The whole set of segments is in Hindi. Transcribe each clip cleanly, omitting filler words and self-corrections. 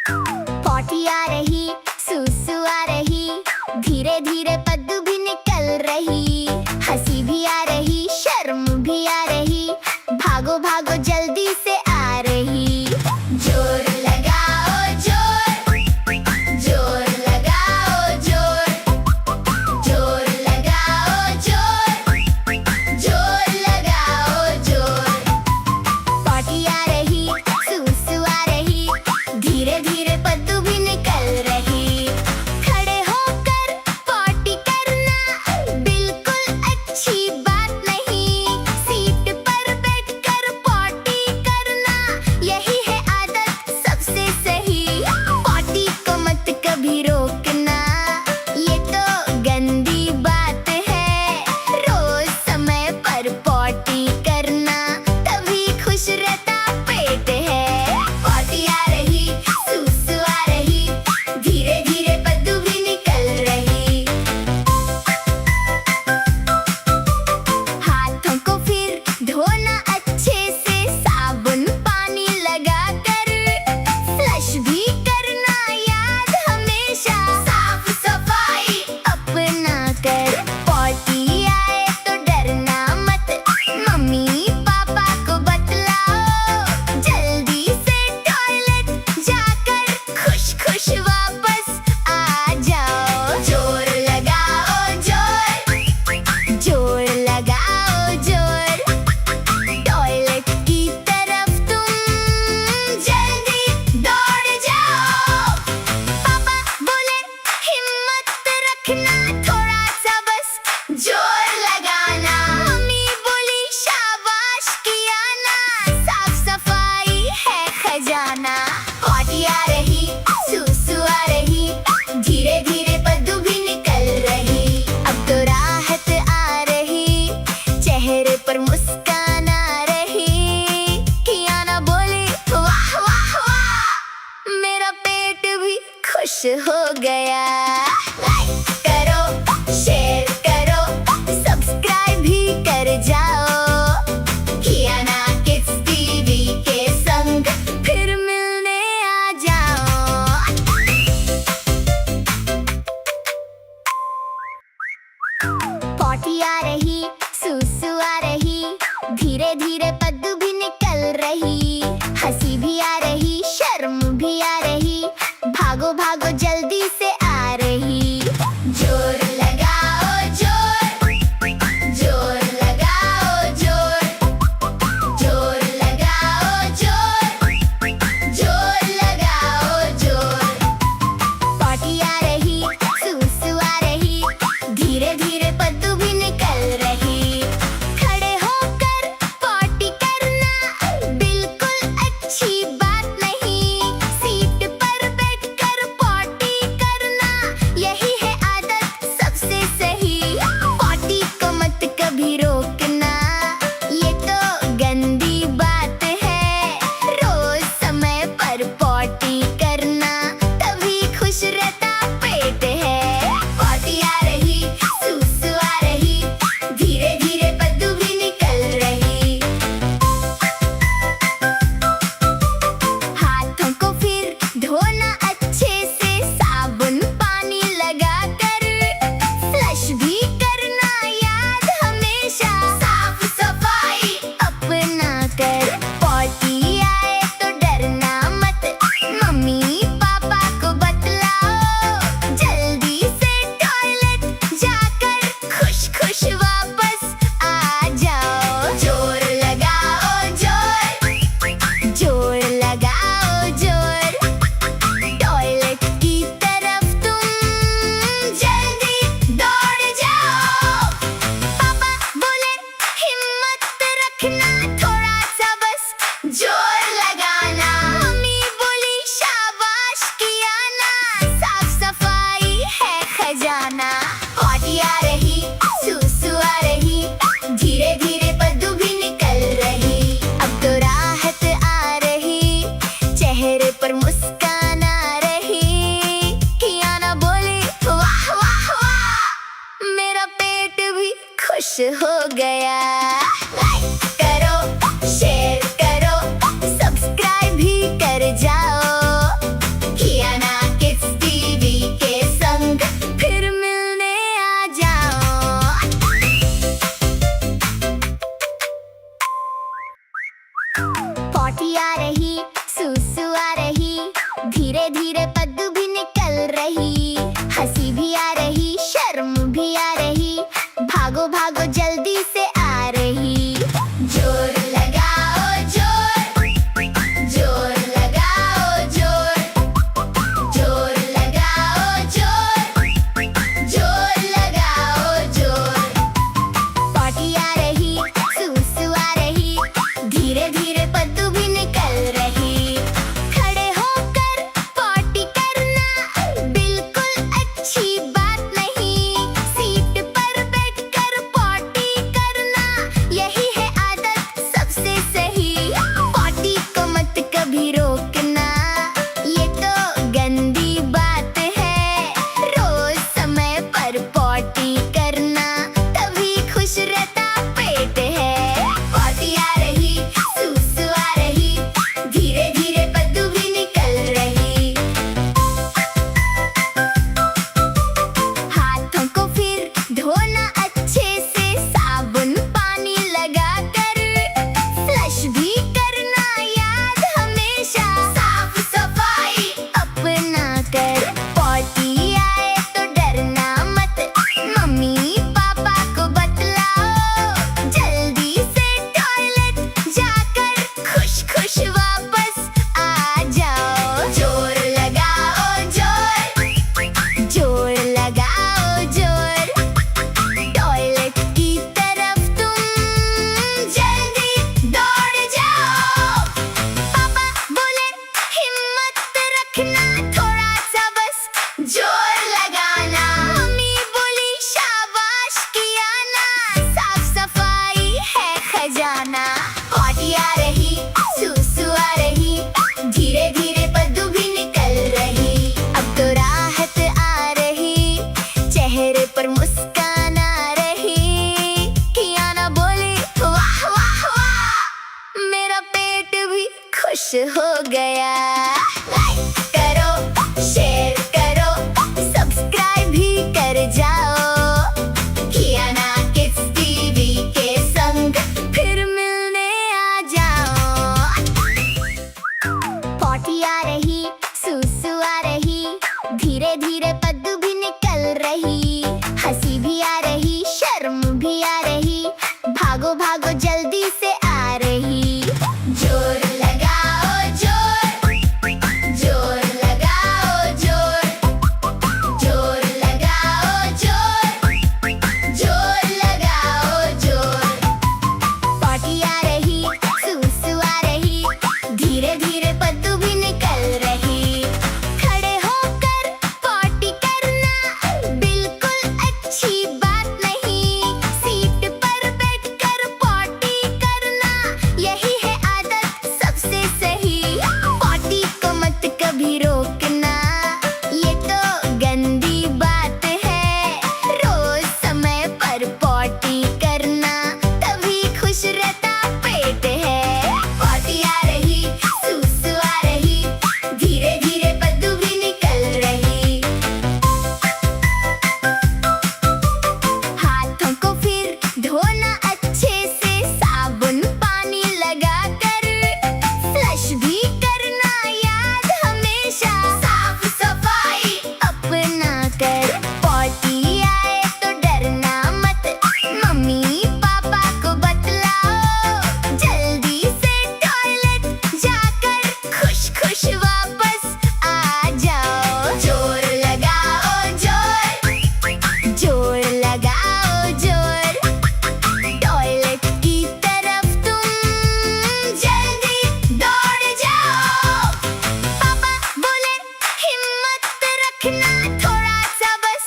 पॉटी आ रही, सुसु आ रही, धीरे धीरे पद्दू भी निकल रही। हंसी भी आ रही, शर्म भी आ रही, भागो भागो जल्दी से आ रही। जोर लगाओ जोर, जोर लगाओ जोर, जोर लगाओ जोर, जोर लगाओ जोर। पॉटी आ रही, सुसु आ रही, धीरे धीरे पद्दू भी निकल रही। खड़े होकर पॉटी करना बिल्कुल अच्छी बात नहीं। सीट पर बैठकर पॉटी करना यही है आदत सबसे सही। पॉटी को मत कभी रोकना, ये तो गंदी बात है। रोज समय पर पॉटी करना तभी खुश रहता पेट है। पॉटी आ रही, सुसु आ रही, धीरे धीरे पद्दू भी निकल रही। हाथों को फिर धोना अच्छे से, साबुन पानी लगाकर। फ्लश भी करना याद हमेशा, साफ सफाई अपना कर। पॉटी आए तो डरना मत, मम्मी पापा को बतलाओ। जल्दी से टॉयलेट जाकर खुश खुश वापस आ जाओ। जोर लगाओ जोर, जोर लगाओ जोर, टॉयलेट की तरफ तुम जल्दी दौड़ जाओ। पापा बोले हिम्मत रखना, थोड़ा सा बस जोर लगाना। मम्मी बोली शाबाश किया ना, साफ सफाई है खजाना। पॉटी आ रही, सुसु आ रही, धीरे धीरे पद्दू भी निकल रही। अब तो राहत आ रही, चेहरे पर मुस्कान आ रही। कियाना बोली वाह वाह वाह, मेरा पेट भी खुश हो गया। लाइक करो, शेयर करो, सब्सक्राइब भी कर जाओ। कियाना किड्स टीवी के संग फिर मिलने आ जाओ। पॉटी आ रही, सुसु आ रही, धीरे धीरे पद्दू भी निकल रही। हंसी भी आ रही, शर्म भी आ रही, भागो भागो जल्दी से आ रही। जोर लगाओ जोर, जोर लगाओ जोर, जोर लगाओ जोर, जोर लगाओ जोर। पॉटी आ रही, सुसु आ रही, धीरे धीरे पद्दू भी निकल रही। खड़े होकर पॉटी करना बिल्कुल अच्छी बात नहीं। सीट पर बैठकर पॉटी करना यही है आदत सबसे सही। पॉटी को मत कभी रोकना, ये तो गंदी बात है। रोज समय पर पॉटी करना तभी खुश रहता पेट है। पॉटी आ रही, सुसु आ रही, धीरे धीरे पद्दू भी निकल रही। हाथों को फिर धोना अच्छे से, साबुन पानी लगाकर। फ्लश भी करना याद हमेशा, साफ सफाई अपना कर। पॉटी आए तो डरना मत, मम्मी पापा को बतलाओ। जल्दी से टॉयलेट जाकर खुश खुश वापस आ जाओ। जोर लगाओ जोर, जोर लगाओ जोर, टॉयलेट की तरफ तुम जल्दी दौड़ जाओ। पापा बोले हिम्मत रखना, थोड़ा सा बस जोर लगाना। मम्मी बोली शाबाश किया ना, साफ सफाई है खजाना। पॉटी आ रही, सुसु आ रही, धीरे धीरे पद्दू भी निकल रही। अब तो राहत आ रही, चेहरे पर मुस्कान आ रही। कियाना बोली वाह वाह वाह, मेरा पेट भी खुश हो गया। लाइक करो, शेयर करो, सब्सक्राइब भी कर जाओ। रखना, थोड़ा सा बस जोर लगाना। मम्मी बोली शाबाश किया ना, साफ सफाई है खजाना। पॉटी आ रही, सुसु आ रही, धीरे धीरे पद्दू भी निकल रही। अब तो राहत आ रही, चेहरे पर मुस्कान आ रही। कियाना बोली वाह वाह वाह, मेरा पेट भी खुश हो गया। लाइक करो, शेयर करो, सब्सक्राइब भी कर जाओ। कियाना किड्स टीवी के संग फिर मिलने आ जाओ। पॉटी आ रही, सुसु आ रही, धीरे धीरे पद्दू भी निकल रही। हंसी भी आ रही, शर्म भी आ रही, भागो भागो जल्दी से आ रही। जोर लगाओ जोर, जोर लगाओ जोर, जोर लगाओ जोर, जोर लगाओ जोर। पॉटी आ रही, सुसु आ रही, धीरे धीरे पद्दू भी निकल रही। खड़े होकर पॉटी करना बिल्कुल अच्छी बात नहीं, सीट पर बैठकर पॉटी करना यही है आदत सबसे सही। पॉटी को मत कभी रोकना, ये तो गंदी बात है। रोज समय पर पॉटी करना, तभी खुश रहता पेट है। पॉटी आ रही, सुसु आ रही, धीरे धीरे पद्दू भी निकल रही। हाथों को फिर धोना अच्छे से, साबुन पानी लगाकर फ्लश भी करना याद हमेशा। साफ सफाई अपना कर, पॉटी आए तो डरना मत, मम्मी पापा को बतलाओ। जल्दी से टॉयलेट जाकर खुश खुश वापस आ जाओ। जोर लगाओ जोर, जोर लगाओ जोर, टॉयलेट की तरफ तुम जल्दी दौड़ जाओ। पापा बोले हिम्मत रखना, थोड़ा सा बस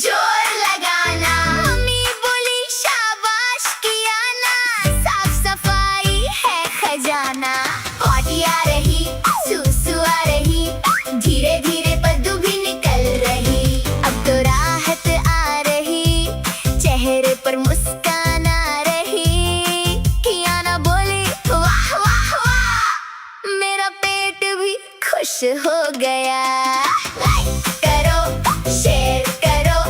जोर लगाना। मम्मी बोली शाबाश किया ना, साफ सफाई है खजाना। पॉटी आ रही, सुसु आ रही, धीरे धीरे पद्दू भी निकल रही। अब तो राहत आ रही, चेहरे पर मुस्कान आ रही। कियाना बोली वाह वाह वाह, मेरा पेट भी खुश हो गया। लाइक करो, शेयर करो,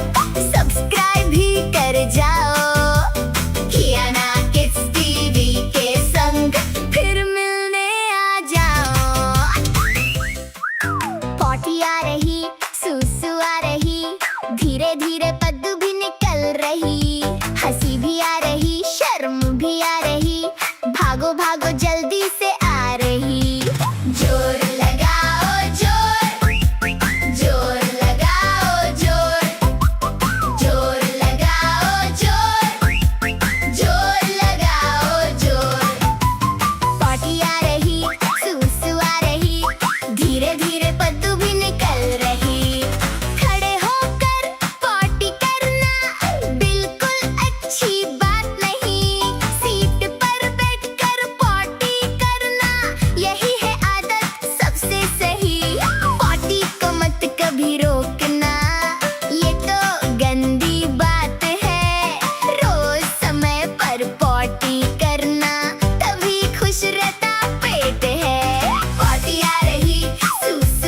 सब्सक्राइब भी कर जाओ। कियाना किड्स टीवी के संग फिर मिलने आ जाओ। पॉटी आ रही, सुसु आ रही, धीरे धीरे पद्दू भी निकल रही। हंसी भी आ रही, शर्म भी आ रही, भागो भागो जल्दी से आ रही। जोर लगाओ जोर, जोर लगाओ जोर, जोर लगाओ जोर, जोर लगाओ जोर। पॉटी आ रही, सुसु आ रही, धीरे धीरे पद्दू भी निकल रही। खड़े होकर पॉटी करना बिल्कुल अच्छी बात नहीं, सीट पर बैठकर पॉटी करना यही है आदत सबसे सही। पॉटी को मत कभी रोकना, ये तो गंदी बात है। रोज समय पर पॉटी करना, तभी खुश रहता पेट है। पॉटी आ रही, सुसु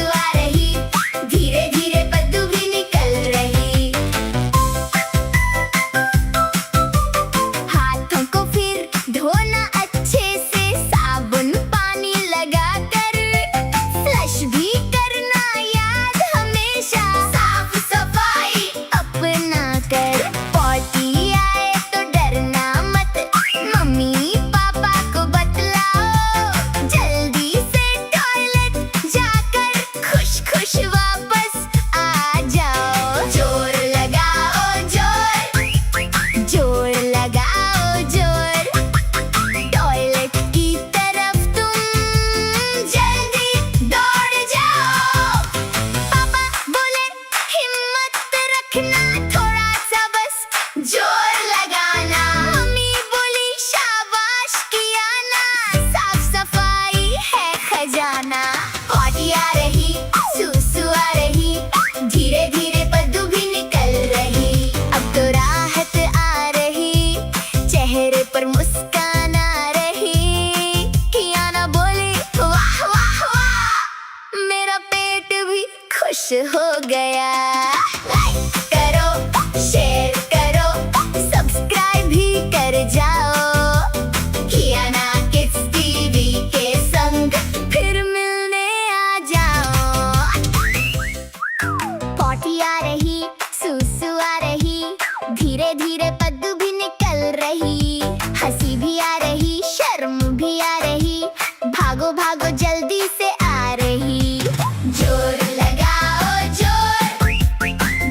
खुश हो गया। लाइक करो, शेयर करो, सब्सक्राइब भी कर जाओ। कियाना किड्स टीवी के संग फिर मिलने आ जाओ। पॉटी आ रही, सुसु आ रही, धीरे धीरे पद्दू भी निकल रही। हंसी भी आ रही, शर्म भी आ रही, भागो भागो जल्दी से आ रही। जोर लगाओ जोर,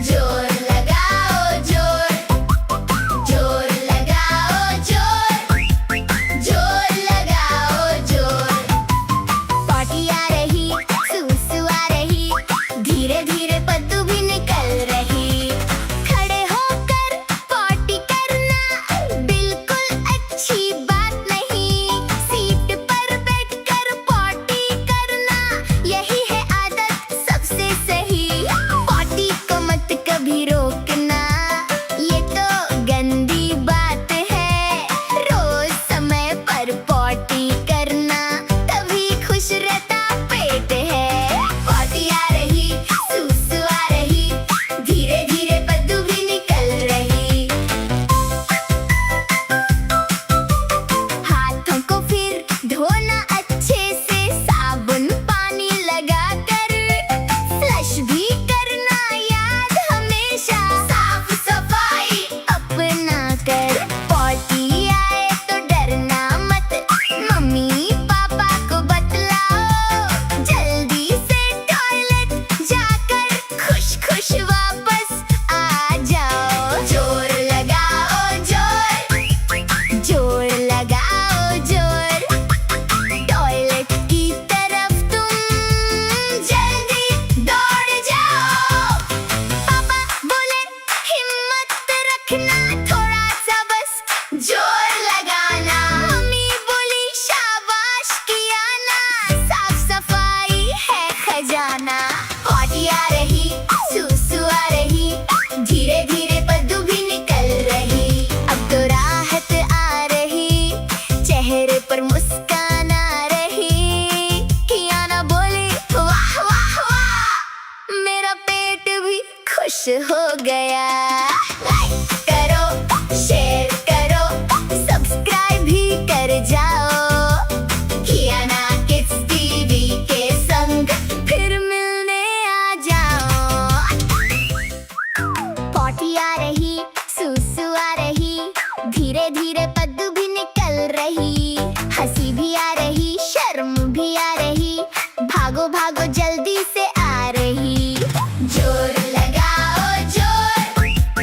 जोर लगाओ जोर, जोर लगाओ जोर, जोर लगाओ जोर। पॉटी आ रही, सुसु आ रही, धीरे धीरे पद्दू भी निकल रही। खड़े होकर पॉटी करना बिल्कुल अच्छी बात नहीं। सीट पर बैठकर पॉटी करना यही है आदत सबसे सही। पॉटी को मत कभी रोकना, ये तो गंदी बात है। रोज समय पर पॉटी करना तभी खुश रहता पेट है। पॉटी आ रही, सुसु आ रही, धीरे धीरे पद्दू भी निकल रही। हाथों को फिर धोना अच्छे से, साबुन पानी लगाकर। फ्लश भी करना याद हमेशा, साफ सफाई अपना कर। पॉटी आए तो डरना मत, मम्मी पापा को बतलाओ। जल्दी से टॉयलेट जाकर खुश खुश वापस आ जाओ। जोर लगाओ जोर, जोर लगाओ जोर, टॉयलेट की तरफ तुम जल्दी दौड़ जाओ। पापा बोले हिम्मत रखना, थोड़ा सा बस जोर लगाना। मम्मी बोली शाबाश कियाना, साफ सफाई है खजाना। पॉटी आ रही, सुसु आ रही, धीरे धीरे पद्दू भी निकल रही। अब तो राहत आ रही, चेहरे पर मुस्कान आ रही। कियाना बोली वाह वाह वाह, मेरा पेट भी खुश हो गया। लाइक करो, शेयर करो, सब्सक्राइब भी कर जाओ। कियाना किड्स टीवी के संग फिर मिलने आ जाओ। पॉटी आ रही, सुसु आ रही, धीरे धीरे पद्दू भी निकल रही। हंसी भी आ रही, शर्म भी आ रही, भागो भागो जल्दी से आ रही। जोर लगाओ जोर,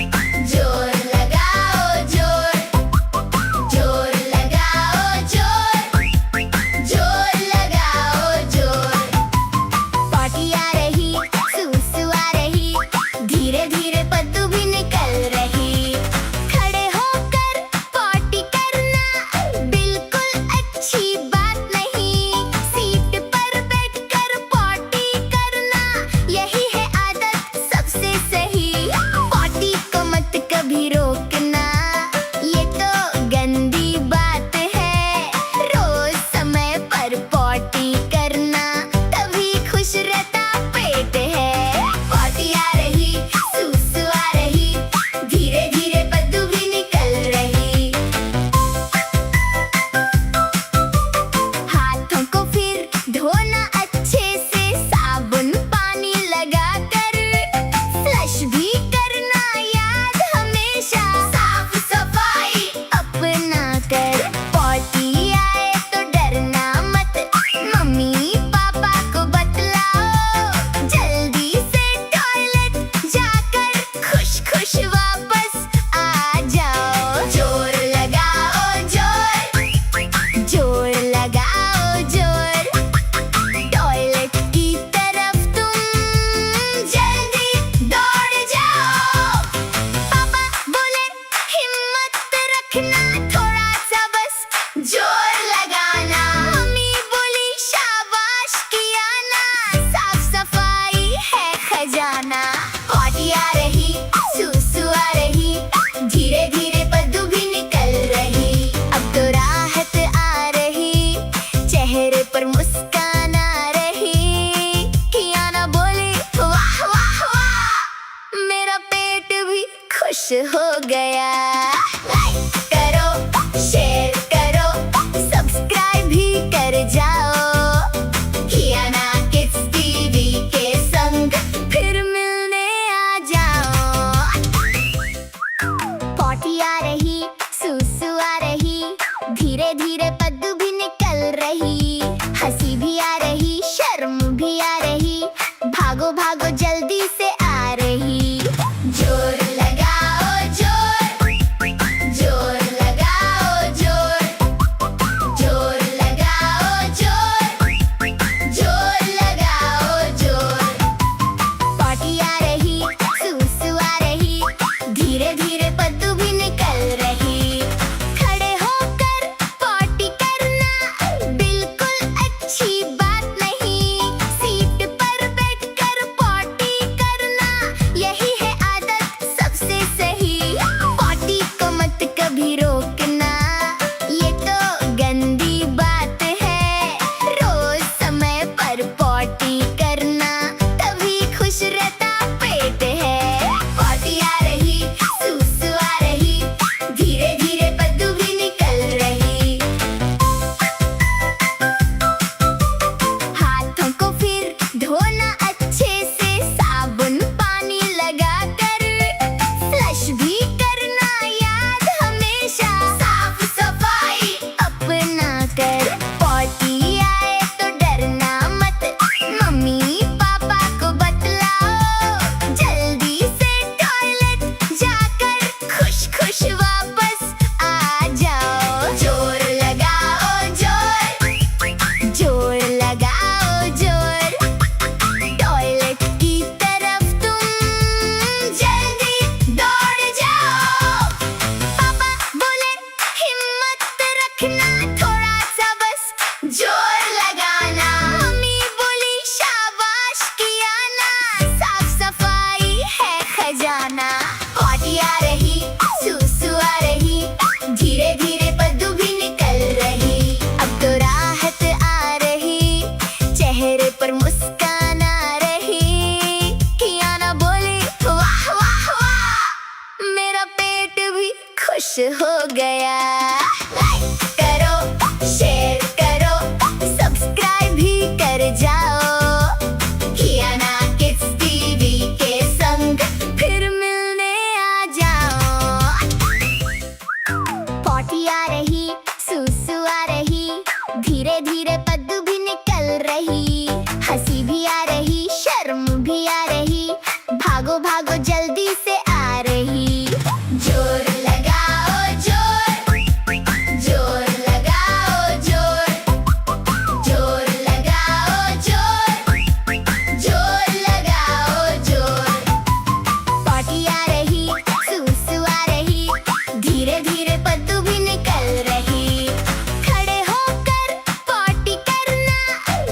खुश हो गया। लाइक करो, शेयर करो, सब्सक्राइब भी कर जाओ। कियाना किड्स टीवी के संग फिर मिलने आ जाओ। पॉटी आ रही, सुसु आ रही, धीरे धीरे पद्दू भी निकल रही। हंसी भी आ रही, शर्म भी आ रही, भागो भागो जल्दी से आ रही। जोर लगाओ जोर, जोर लगाओ जोर, जोर लगाओ जोर, जोर लगाओ जोर। पॉटी आ रही, सुसु आ रही, धीरे धीरे पद्दू भी निकल रही। खड़े होकर पॉटी करना बिल्कुल अच्छी बात नहीं। सीट पर बैठकर पॉटी करना यही है आदत सबसे सही। पॉटी को मत कभी रोकना, ये तो गंदी बात है। रोज समय पर पॉटी करना तभी खुश रहता पेट है। पॉटी आ रही, सुसु आ रही, धीरे धीरे पद्दू भी निकल रही। हाथों को फिर धोना अच्छे से, साबुन पानी लगाकर। फ्लश भी करना याद हमेशा, साफ सफाई अपना कर। पॉटी आए तो डरना मत, मम्मी पापा को बतलाओ। जल्दी से टॉयलेट जाकर खुश खुश वापस आ जाओ। जोर लगाओ जोर, जोर लगाओ जोर, टॉयलेट की तरफ तुम जल्दी दौड़ जाओ। पापा बोले हिम्मत रखना, थोड़ा सा बस जोर लगाना। मम्मी बोली शाबाश किया ना, साफ सफाई है खजाना। पॉटी आ रही, सुसु आ रही, धीरे धीरे पद्दू भी निकल रही। अब तो राहत आ रही, चेहरे पर मुस्कान आ रही। कियाना बोली वाह वाह वाह, मेरा पेट भी खुश हो गया। लाइक करो, शेयर करो, सब्सक्राइब भी कर जाओ। कियाना किड्स टीवी के संग फिर मिलने आ जाओ। पॉटी आ रही, सुसु आ रही, धीरे धीरे पद्दू भी निकल रही। हंसी भी आ रही, शर्म भी आ रही, भागो भागो जल्दी से आ रही। जोर लगाओ जोर, जोर लगाओ जोर, जोर लगाओ जोर, जोर लगाओ जोर। पॉटी आ रही, सुसु आ रही, धीरे धीरे पद्दू भी निकल रही। खड़े होकर पॉटी करना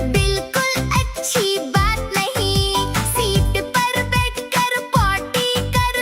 बिल्कुल अच्छी बात नहीं। सीट पर बैठकर पॉटी करना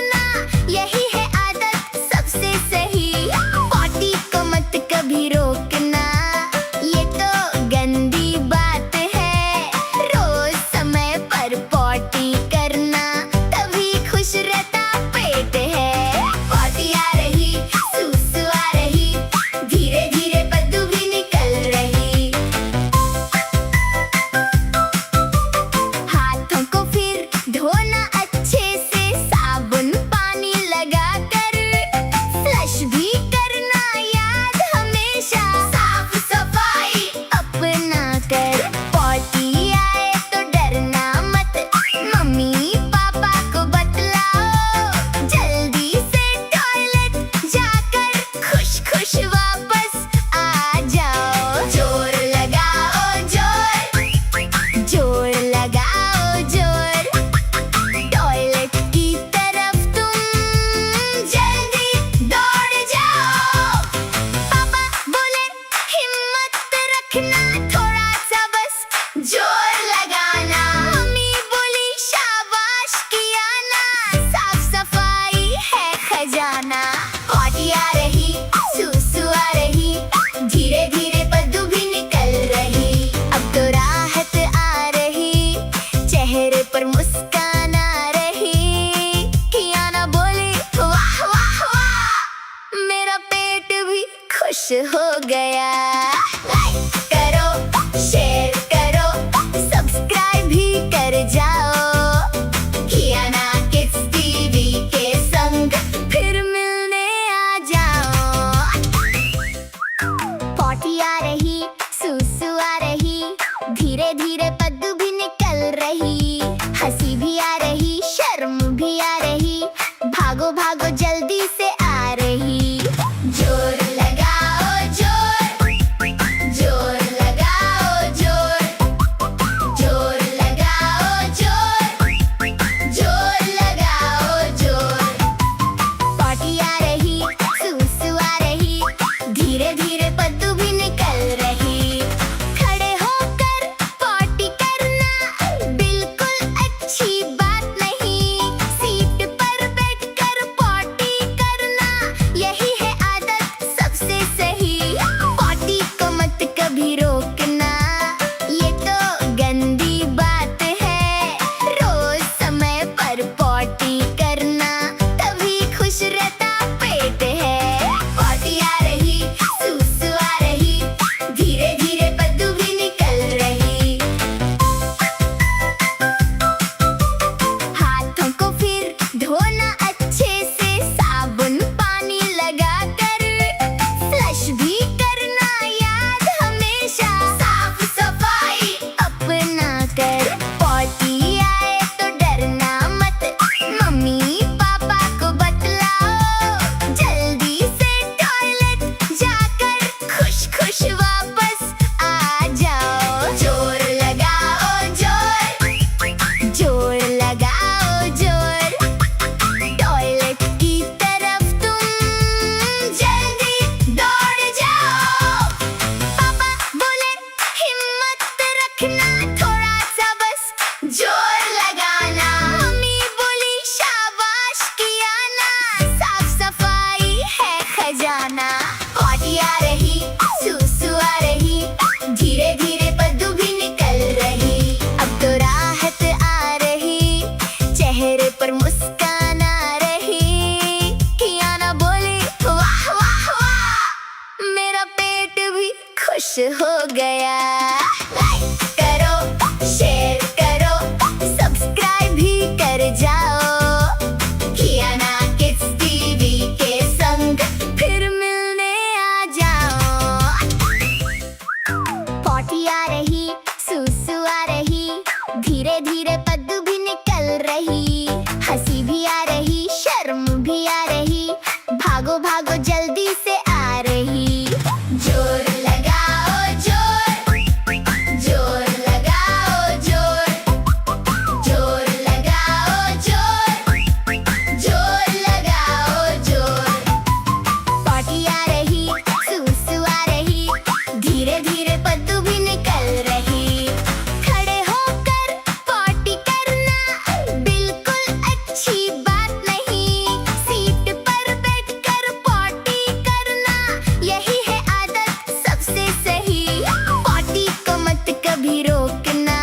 धीरे पद्दू भी निकल रही। हंसी भी आ रही, शर्म भी आ रही, भागो भागो जल्दी से आ रही। जोर लगाओ जोर, जोर लगाओ जोर, जोर लगाओ जोर, जोर लगाओ जोर। पॉटी आ रही, सुसु आ रही, धीरे धीरे पद्दू भी निकल रही। खड़े होकर पॉटी करना बिल्कुल अच्छी बात नहीं। सीट पर बैठकर पॉटी करना यही है आदत सबसे सही। पॉटी को मत कभी रोकना,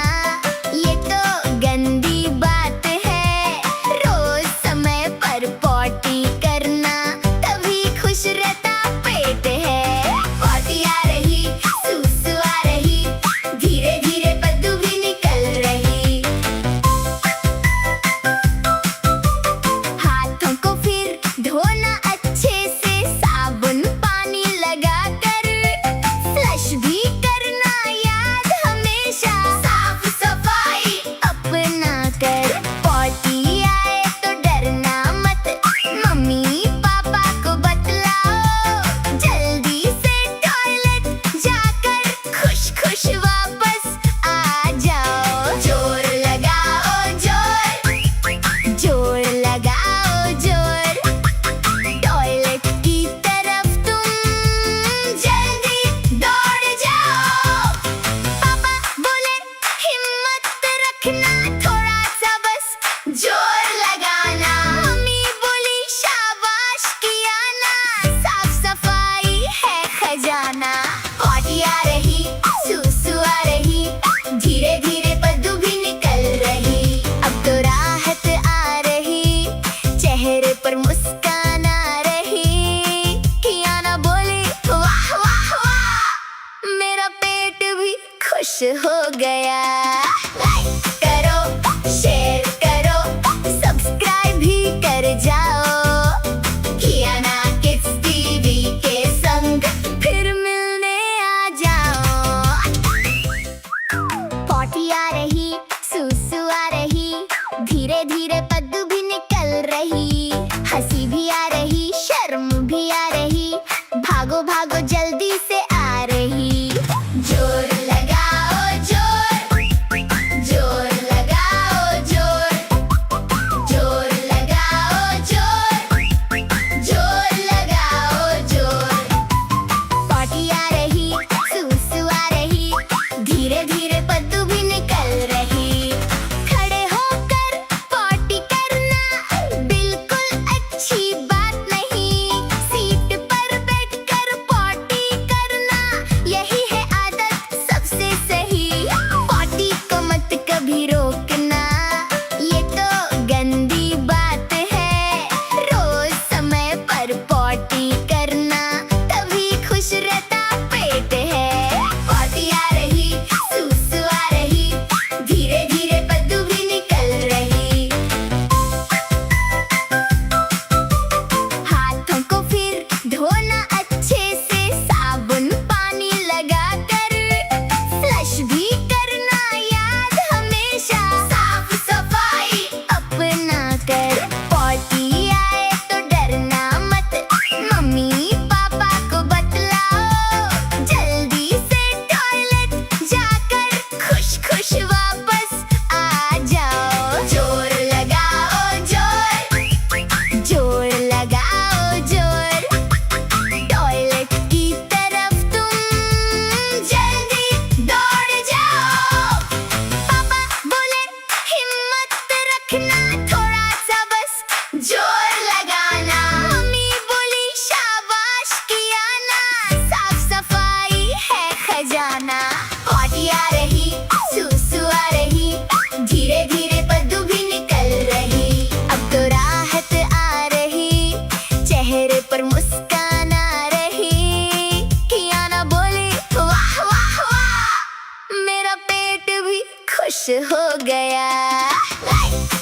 ये तो गंदी बात है। रोज समय पर पॉटी करना तभी खुश रहता पेट है। पॉटी आ रही, सुसु आ रही, धीरे धीरे पद्दू भी निकल रही। हाथों को फिर धोना अच्छे से, साबुन पानी लगाकर। फ्लश भी करना याद हमेशा, साफ सफाई अपना कर। पॉटी आए तो डरना मत, मम्मी पापा को बतलाओ। जल्दी से टॉयलेट जाकर खुश खुश वापस आ जाओ। जोर लगाओ जोर, जोर लगाओ जोर, टॉयलेट की तरफ तुम जल्दी दौड़ जाओ। पापा बोले हिम्मत रखना, थोड़ा सा बस जोर लगाना। मम्मी बोली शाबाश किया ना, साफ सफाई है खजाना। पॉटी आ रही, सुसु आ रही, धीरे धीरे पद्दू भी निकल रही। अब तो राहत आ रही, चेहरे पर मुस्कान आ रही। कियाना बोली वाह वाह वाह, मेरा पेट भी खुश हो गया। लाइक करो, शेयर करो, सब्सक्राइब भी कर जाओ। कियाना किड्स टीवी के संग फिर मिलने आ जाओ। पॉटी आ रही, सुसु आ रही, धीरे धीरे पद्दू भी निकल रही। हंसी भी आ रही, शर्म भी आ रही, भागो भागो जल्दी से आ रही। जोर लगाओ जोर, जोर लगाओ जोर, जोर लगाओ जोर, जोर लगाओ जोर। पॉटी आ रही, सुसु आ रही, धीरे धीरे पद्दू भी निकल रही। खड़े होकर पॉटी करना बिल्कुल अच्छी बात नहीं। सीट पर बैठकर पॉटी करना यही है आदत सबसे सही। पॉटी को मत कभी रोकना, ये तो गंदी बात है। रोज समय पर पॉटी करना तभी खुश रहता पेट है। पॉटी आ रही, सुसु आ रही, धीरे धीरे पद्दू भी निकल रही। हाथों को फिर धोना अच्छे से, साबुन पानी लगाकर। फ्लश भी करना याद हमेशा, साफ सफाई अपना कर। पॉटी आए तो डरना मत, मम्मी पापा को बतलाओ। जल्दी से टॉयलेट जाकर खुश खुश वापस आ जाओ। जोर लगाओ जोर, जोर लगाओ जोर, टॉयलेट की तरफ तुम जल्दी दौड़ जाओ। पापा बोले हिम्मत रखना, थोड़ा सा बस जोर लगाना। मम्मी बोली शाबाश किया ना, साफ सफाई है खजाना। पॉटी आ रही, सुसु आ रही, धीरे धीरे पद्दू भी निकल रही। अब तो राहत आ रही, चेहरे पर मुस्कान आ रही। कियाना बोली वाह वाह वाह, मेरा पेट भी खुश हो गया। लाइक